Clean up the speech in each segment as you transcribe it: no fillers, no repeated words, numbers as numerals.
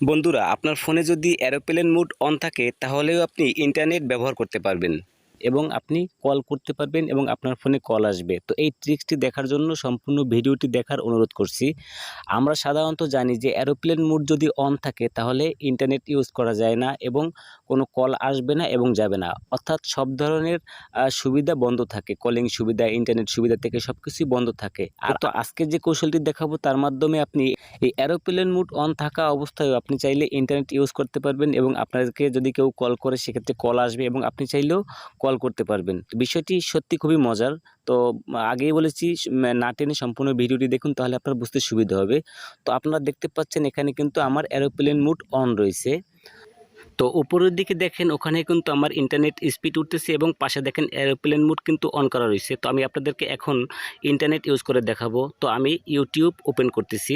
বন্ধুরা, আপনার ফোনে যদি এরোপ্লেন মুড অন থাকে তাহলেও আপনি ইন্টারনেট ব্যবহার করতে পারবেন এবং আপনি কল করতে পারবেন এবং আপনার ফোনে কল আসবে। তো এই ট্রিক্সটি দেখার জন্য সম্পূর্ণ ভিডিওটি দেখার অনুরোধ করছি। আমরা সাধারণত জানি যে এরোপ্লেন মুড যদি অন থাকে তাহলে ইন্টারনেট ইউজ করা যায় না এবং কোনো কল আসবে না এবং যাবে না। অর্থাৎ সব ধরনের সুবিধা বন্ধ থাকে। কলিং সুবিধা, ইন্টারনেট সুবিধা থেকে সবকিছুই বন্ধ থাকে। আর তো আজকে যে কৌশলটি দেখাবো তার মাধ্যমে আপনি এই এরোপ্লেন মুড অন থাকা অবস্থায়ও আপনি চাইলে ইন্টারনেট ইউজ করতে পারবেন এবং আপনাকে যদি কেউ কল করে সেক্ষেত্রে কল আসবে এবং আপনি চাইলেও কল করতে পারবেন। তো বিষয়টি সত্যি খুবই মজার। তো আগেই বলেছি না টেনে সম্পূর্ণ ভিডিওটি দেখুন, তাহলে আপনার বুঝতে সুবিধা হবে। তো আপনারা দেখতে পাচ্ছেন এখানে কিন্তু আমার এরোপ্লেন মুড অন রয়েছে। তো উপরের দিকে দেখেন ওখানে কিন্তু আমার ইন্টারনেট স্পিড উঠতেছে এবং পাশে দেখেন এরোপ্লেন মুড কিন্তু অন করা রয়েছে। তো আমি আপনাদেরকে এখন ইন্টারনেট ইউজ করে দেখাবো। তো আমি ইউটিউব ওপেন করতেছি।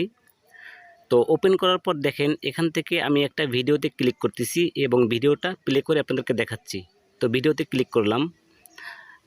তো ওপেন করার পর দেখেন এখান থেকে আমি একটা ভিডিওতে ক্লিক করতেছি এবং ভিডিওটা প্লে করে আপনাদেরকে দেখাচ্ছি। তো ভিডিওতে ক্লিক করলাম।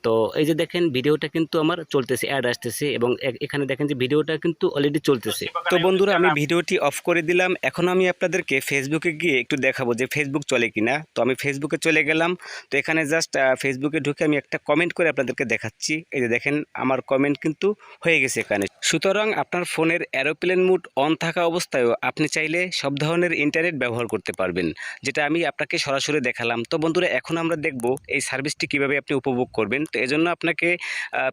তো এই যে দেখেন ভিডিওটা কিন্তু আমার চলতেছে, অ্যাড আসতেছে এবং এখানে দেখেন যে ভিডিওটা কিন্তু অলরেডি চলতেছে। তো বন্ধুরা, আমি ভিডিওটি অফ করে দিলাম। এখন আমি আপনাদেরকে ফেসবুকে গিয়ে একটু দেখাবো যে ফেসবুক চলে কিনা। তো আমি ফেসবুকে চলে গেলাম। তো এখানে জাস্ট ফেসবুকে ঢুকে আমি একটা কমেন্ট করে আপনাদেরকে দেখাচ্ছি। এই যে দেখেন আমার কমেন্ট কিন্তু হয়ে গেছে এখানে। সুতরাং আপনার ফোনের এরোপ্লেন মুড অন থাকা অবস্থায়ও আপনি চাইলে সব ধরনের ইন্টারনেট ব্যবহার করতে পারবেন, যেটা আমি আপনাকে সরাসরি দেখালাম। তো বন্ধুরা, এখন আমরা দেখব এই সার্ভিসটি কিভাবে আপনি উপভোগ করবেন। তো এজন্য আপনাকে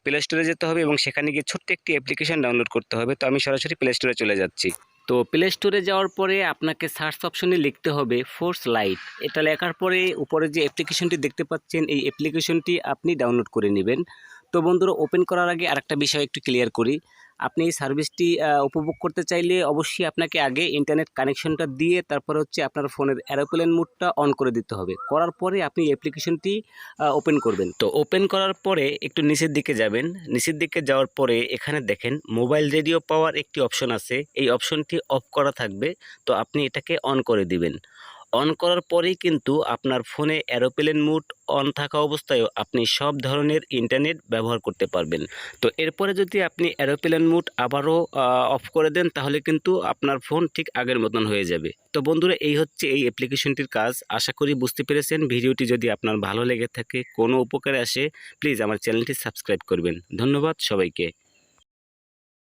প্লে স্টোরে যেতে হবে এবং সেখানে গিয়ে ছোট্ট একটি অ্যাপ্লিকেশন ডাউনলোড করতে হবে। তো আমি সরাসরি প্লে স্টোরে চলে যাচ্ছি। তো প্লে স্টোরে যাওয়ার পরে আপনাকে সার্চ অপশনে লিখতে হবে ফোর্স লাইট। এটা লেখার পরে উপরে যে অ্যাপ্লিকেশনটি দেখতে পাচ্ছেন এই অ্যাপ্লিকেশনটি আপনি ডাউনলোড করে নেবেন। তো বন্ধুরা, ওপেন করার আগে আরেকটা বিষয় একটু ক্লিয়ার করি। আপনি এই সার্ভিসটি উপভোগ করতে চাইলে অবশ্যই আপনাকে আগে ইন্টারনেট কানেকশনটা দিয়ে তারপরে হচ্ছে আপনার ফোনের এরোপ্লেন মুডটা অন করে দিতে হবে। করার পরে আপনি অ্যাপ্লিকেশনটি ওপেন করবেন। তো ওপেন করার পরে একটু নিচের দিকে যাবেন। নিচের দিকে যাওয়ার পরে এখানে দেখেন মোবাইল রেডিও পাওয়ার একটি অপশন আছে। এই অপশনটি অফ করা থাকবে। তো আপনি এটাকে অন করে দিবেন। অন করার পরেই কিন্তু আপনার ফোনে এরোপ্লেন মুড অন থাকা অবস্থায়ও আপনি সব ধরনের ইন্টারনেট ব্যবহার করতে পারবেন। তো এরপরে যদি আপনি এরোপ্লেন মুড আবারও অফ করে দেন তাহলে কিন্তু আপনার ফোন ঠিক আগের মতন হয়ে যাবে। তো বন্ধুরা, এই হচ্ছে এই অ্যাপ্লিকেশনটির কাজ। আশা করি বুঝতে পেরেছেন। ভিডিওটি যদি আপনার ভালো লেগে থাকে, কোনো উপকারে আসে, প্লিজ আমার চ্যানেলটি সাবস্ক্রাইব করবেন। ধন্যবাদ সবাইকে।